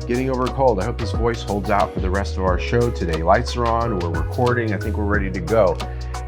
getting over a cold. I hope this voice holds out for the rest of our show today. Lights are on, we're recording, I think we're ready to go.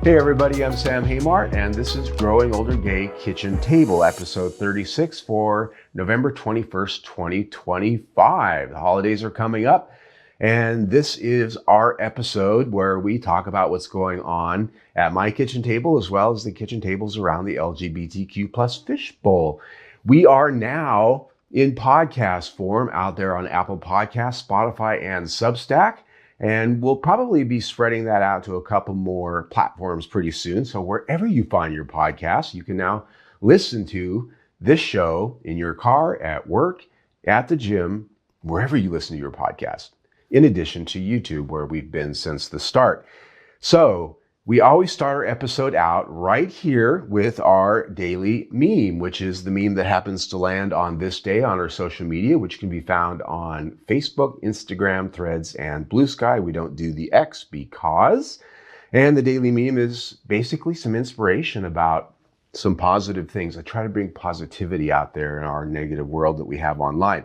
Hey everybody, I'm Sam Haymart, and this is Growing Older Gay Kitchen Table, episode 36 for November 21st, 2025. The holidays are coming up, and this is our episode where we talk about what's going on at my kitchen table, as well as the kitchen tables around the LGBTQ plus fishbowl. We are now in podcast form out there on Apple Podcasts, Spotify, and Substack. And we'll probably be spreading that out to a couple more platforms pretty soon. So wherever you find your podcast, you can now listen to this show in your car, at work, at the gym, wherever you listen to your podcast, in addition to YouTube, where we've been since the start. So we always start our episode out right here with our daily meme, which is the meme that happens to land on this day on our social media, which can be found on Facebook, Instagram, Threads, and Blue Sky. We don't do the X because. And the daily meme is basically some inspiration about some positive things. I try to bring positivity out there in our negative world that we have online.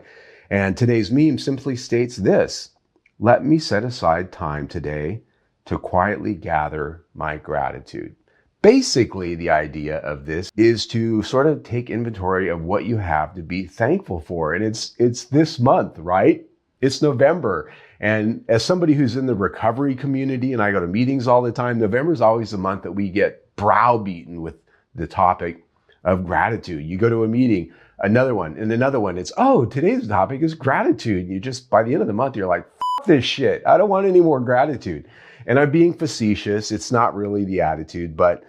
And today's meme simply states this: let me set aside time today to quietly gather my gratitude. Basically, the idea of this is to sort of take inventory of what you have to be thankful for. And it's this month, right? It's November. And as somebody who's in the recovery community, and I go to meetings all the time, November is always the month that we get browbeaten with the topic of gratitude. You go to a meeting, another one, and another one. It's, oh, today's topic is gratitude. And you just, by the end of the month, you're like, F this shit. I don't want any more gratitude. And I'm being facetious. It's not really the attitude, but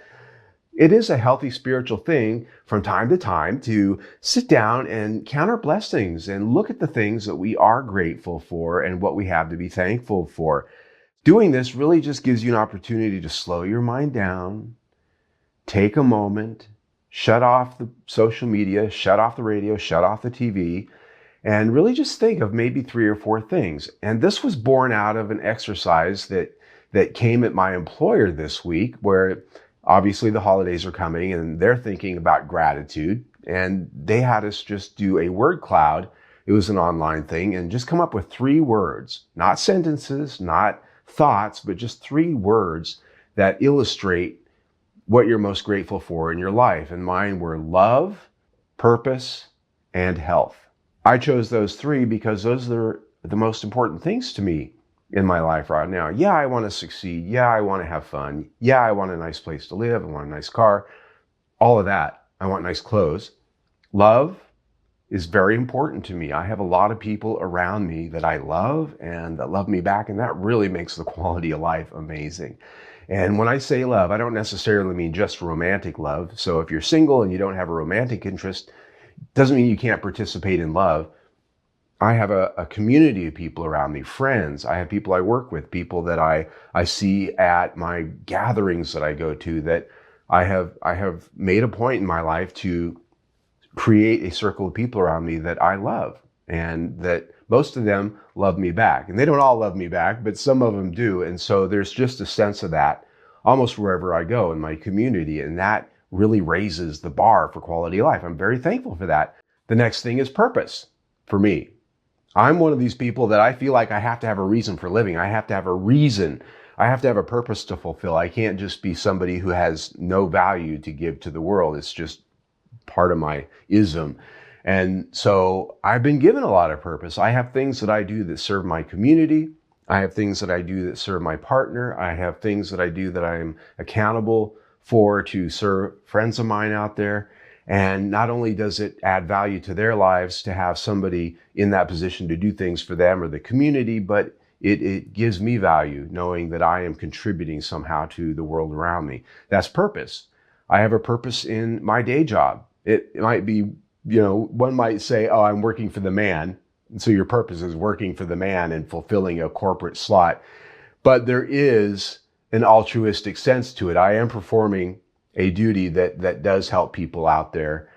it is a healthy spiritual thing from time to time to sit down and count our blessings and look at the things that we are grateful for and what we have to be thankful for. Doing this really just gives you an opportunity to slow your mind down, take a moment, shut off the social media, shut off the radio, shut off the TV, and really just think of maybe 3 or 4 things. And this was born out of an exercise that came at my employer this week, where obviously the holidays are coming and they're thinking about gratitude. And they had us just do a word cloud. It was an online thing, and just come up with 3 words, not sentences, not thoughts, but just 3 words that illustrate what you're most grateful for in your life. And mine were love, purpose, and health. I chose those 3 because those are the most important things to me in my life right now. Yeah, I want to succeed. Yeah, I want to have fun. Yeah, I want a nice place to live. I want a nice car. All of that. I want nice clothes. Love is very important to me. I have a lot of people around me that I love and that love me back, and that really makes the quality of life amazing. And when I say love, I don't necessarily mean just romantic love. So if you're single and you don't have a romantic interest, doesn't mean you can't participate in love. I have a community of people around me, friends. I have people I work with, people that I see at my gatherings that I go to, that I have made a point in my life to create a circle of people around me that I love, and that most of them love me back. And they don't all love me back, but some of them do. And so there's just a sense of that almost wherever I go in my community. And that really raises the bar for quality of life. I'm very thankful for that. The next thing is purpose for me. I'm one of these people that I feel like I have to have a reason for living. I have to have a reason. I have to have a purpose to fulfill. I can't just be somebody who has no value to give to the world. It's just part of my ism. And so I've been given a lot of purpose. I have things that I do that serve my community. I have things that I do that serve my partner. I have things that I do that I'm accountable for to serve friends of mine out there. And not only does it add value to their lives to have somebody in that position to do things for them or the community, but it gives me value knowing that I am contributing somehow to the world around me. That's purpose. I have a purpose in my day job. It might be, one might say, oh, I'm working for the man. And so your purpose is working for the man and fulfilling a corporate slot. But there is an altruistic sense to it. I am performing a duty that does help people out there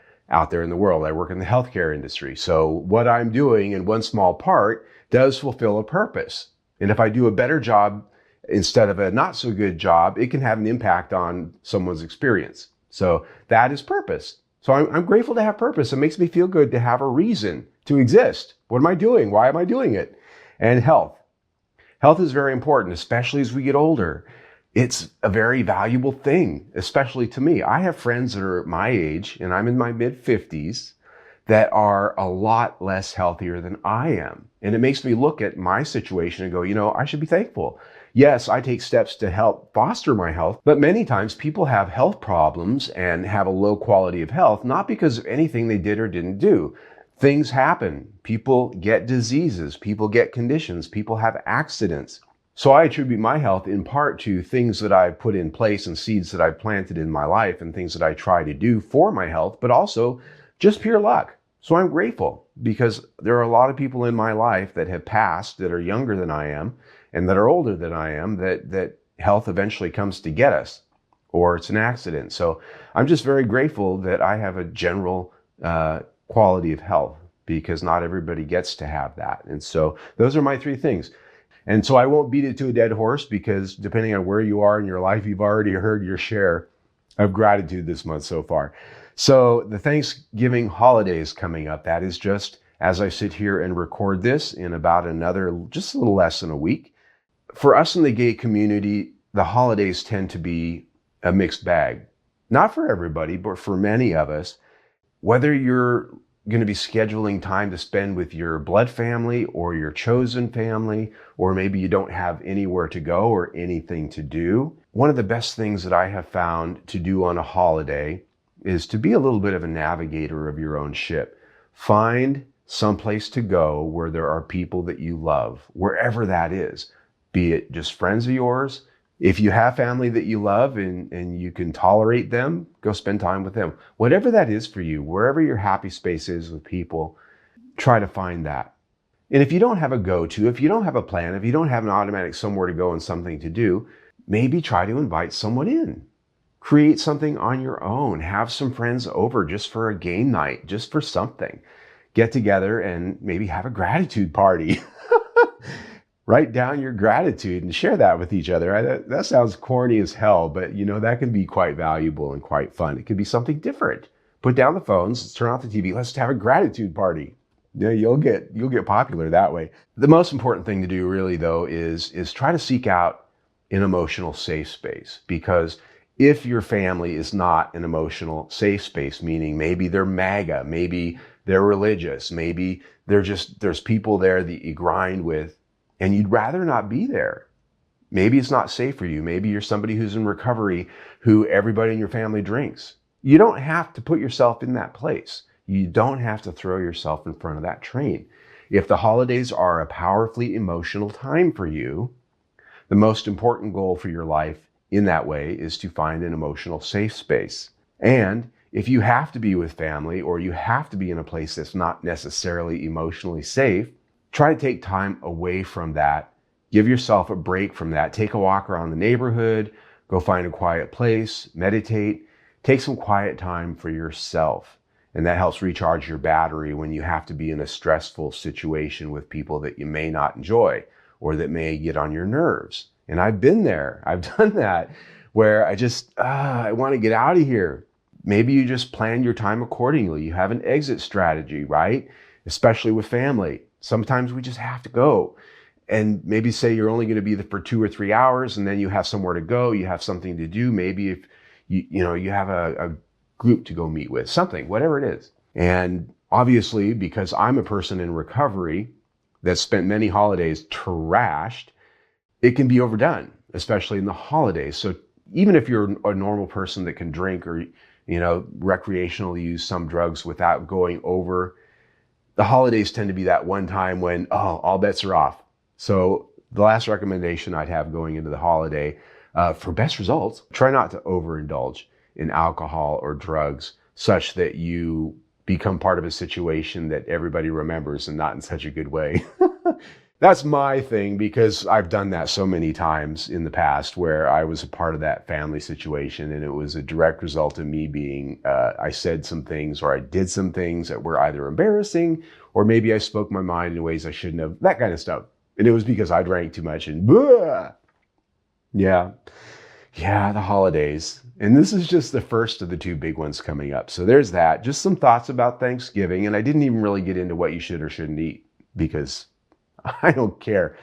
in the world. I work in the healthcare industry. So what I'm doing in one small part does fulfill a purpose. And if I do a better job instead of a not so good job, it can have an impact on someone's experience. So that is purpose. So I'm grateful to have purpose. It makes me feel good to have a reason to exist. What am I doing? Why am I doing it? And health. Health is very important, especially as we get older. It's a very valuable thing, especially to me. I have friends that are my age, and I'm in my mid-50s, that are a lot less healthier than I am. And it makes me look at my situation and go, I should be thankful. Yes, I take steps to help foster my health, but many times people have health problems and have a low quality of health, not because of anything they did or didn't do. Things happen. People get diseases. People get conditions. People have accidents. So I attribute my health in part to things that I've put in place and seeds that I've planted in my life and things that I try to do for my health, but also just pure luck. So I'm grateful because there are a lot of people in my life that have passed that are younger than I am and that are older than I am that health eventually comes to get us or it's an accident. So I'm just very grateful that I have a general quality of health because not everybody gets to have that. And so those are my three things. And so I won't beat it to a dead horse because depending on where you are in your life, you've already heard your share of gratitude this month so far. So the Thanksgiving holiday is coming up. That is just as I sit here and record this in about just a little less than a week. For us in the gay community, the holidays tend to be a mixed bag. Not for everybody, but for many of us, whether you're going to be scheduling time to spend with your blood family or your chosen family, or maybe you don't have anywhere to go or anything to do. One of the best things that I have found to do on a holiday is to be a little bit of a navigator of your own ship. Find someplace to go where there are people that you love, wherever that is, be it just friends of yours. If you have family that you love and you can tolerate them, go spend time with them. Whatever that is for you, wherever your happy space is with people, try to find that. And if you don't have a go-to, if you don't have a plan, if you don't have an automatic somewhere to go and something to do, maybe try to invite someone in. Create something on your own. Have some friends over just for a game night, just for something. Get together and maybe have a gratitude party. Write down your gratitude and share that with each other. That sounds corny as hell, but that can be quite valuable and quite fun. It could be something different. Put down the phones, let's turn off the TV, let's have a gratitude party. Yeah, you'll get popular that way. The most important thing to do really though is try to seek out an emotional safe space, because if your family is not an emotional safe space, meaning maybe they're MAGA, maybe they're religious, maybe there's people there that you grind with, and you'd rather not be there. Maybe it's not safe for you. Maybe you're somebody who's in recovery who everybody in your family drinks. You don't have to put yourself in that place. You don't have to throw yourself in front of that train. If the holidays are a powerfully emotional time for you, the most important goal for your life in that way is to find an emotional safe space. And if you have to be with family or you have to be in a place that's not necessarily emotionally safe, try to take time away from that. Give yourself a break from that. Take a walk around the neighborhood, go find a quiet place, meditate, take some quiet time for yourself. And that helps recharge your battery when you have to be in a stressful situation with people that you may not enjoy or that may get on your nerves. And I've been there. I've done that where I want to get out of here. Maybe you just plan your time accordingly. You have an exit strategy, right? Especially with family. Sometimes we just have to go and maybe say you're only going to be there for 2 or 3 hours and then you have somewhere to go. You have something to do. Maybe if you have a group to go meet with, something, whatever it is. And obviously, because I'm a person in recovery that spent many holidays trashed, it can be overdone, especially in the holidays. So even if you're a normal person that can drink or, recreationally use some drugs without going over, the holidays tend to be that one time when, all bets are off. So the last recommendation I'd have going into the holiday, for best results, try not to overindulge in alcohol or drugs such that you become part of a situation that everybody remembers and not in such a good way. That's my thing, because I've done that so many times in the past where I was a part of that family situation and it was a direct result of me being, I said some things or I did some things that were either embarrassing or maybe I spoke my mind in ways I shouldn't have, that kind of stuff. And it was because I drank too much and blah. Yeah. Yeah, the holidays. And this is just the first of the two big ones coming up. So there's that. Just some thoughts about Thanksgiving. And I didn't even really get into what you should or shouldn't eat because I don't care.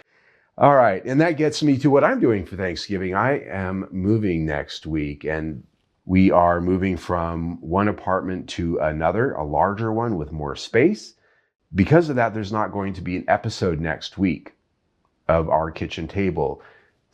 All right. And that gets me to what I'm doing for Thanksgiving. I am moving next week, and we are moving from one apartment to another, a larger one with more space. Because of that, there's not going to be an episode next week of our kitchen table.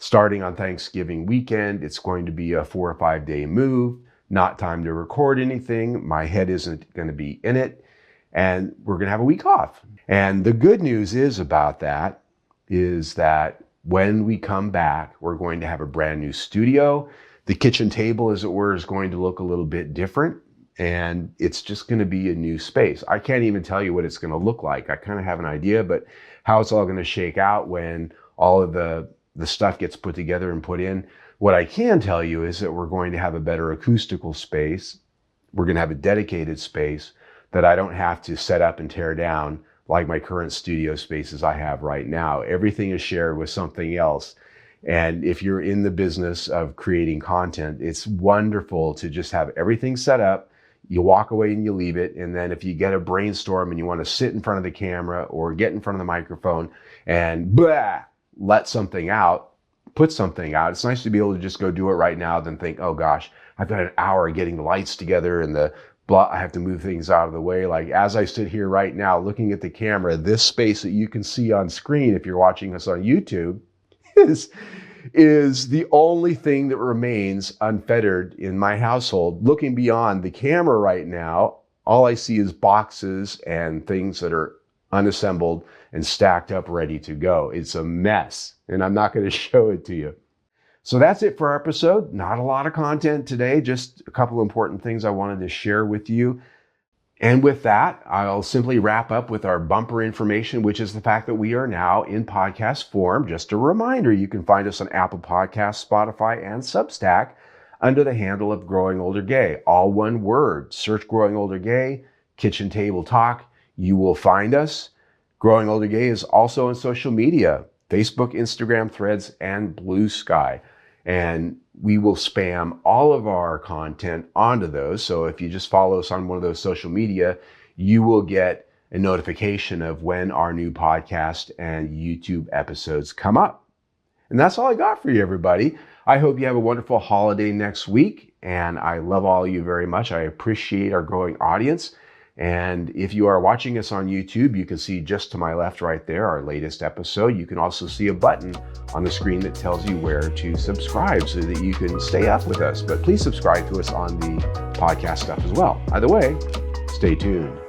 Starting on Thanksgiving weekend, it's going to be a 4 or 5 day move, not time to record anything. My head isn't going to be in it, and we're going to have a week off. And the good news about that is that when we come back, we're going to have a brand new studio. The kitchen table, as it were, is going to look a little bit different, and it's just going to be a new space. I can't even tell you what it's going to look like. I kind of have an idea, but how it's all going to shake out when all of the stuff gets put together and put in. What I can tell you is that we're going to have a better acoustical space. We're going to have a dedicated space that I don't have to set up and tear down like my current studio spaces I have right now. Everything is shared with something else. And if you're in the business of creating content, it's wonderful to just have everything set up. You walk away and you leave it. And then if you get a brainstorm and you want to sit in front of the camera or get in front of the microphone and let something out, put something out. It's nice to be able to just go do it right now than think, oh gosh, I've got an hour getting the lights together and I have to move things out of the way. Like as I sit here right now looking at the camera, this space that you can see on screen if you're watching us on YouTube is the only thing that remains unfettered in my household. Looking beyond the camera right now, all I see is boxes and things that are unassembled and stacked up ready to go. It's a mess, and I'm not going to show it to you. So that's it for our episode. Not a lot of content today, just a couple of important things I wanted to share with you. And with that, I'll simply wrap up with our bumper information, which is the fact that we are now in podcast form. Just a reminder, you can find us on Apple Podcasts, Spotify, and Substack under the handle of Growing Older Gay. All one word. Search Growing Older Gay, Kitchen Table Talk. You will find us. Growing Older Gay is also on social media, Facebook, Instagram, Threads, and Blue Sky. And we will spam all of our content onto those. So if you just follow us on one of those social media, you will get a notification of when our new podcast and YouTube episodes come up. And that's all I got for you, everybody. I hope you have a wonderful holiday next week. And I love all of you very much. I appreciate our growing audience. And if you are watching us on YouTube, you can see just to my left right there, our latest episode. You can also see a button on the screen that tells you where to subscribe so that you can stay up with us. But please subscribe to us on the podcast stuff as well. Either way, stay tuned.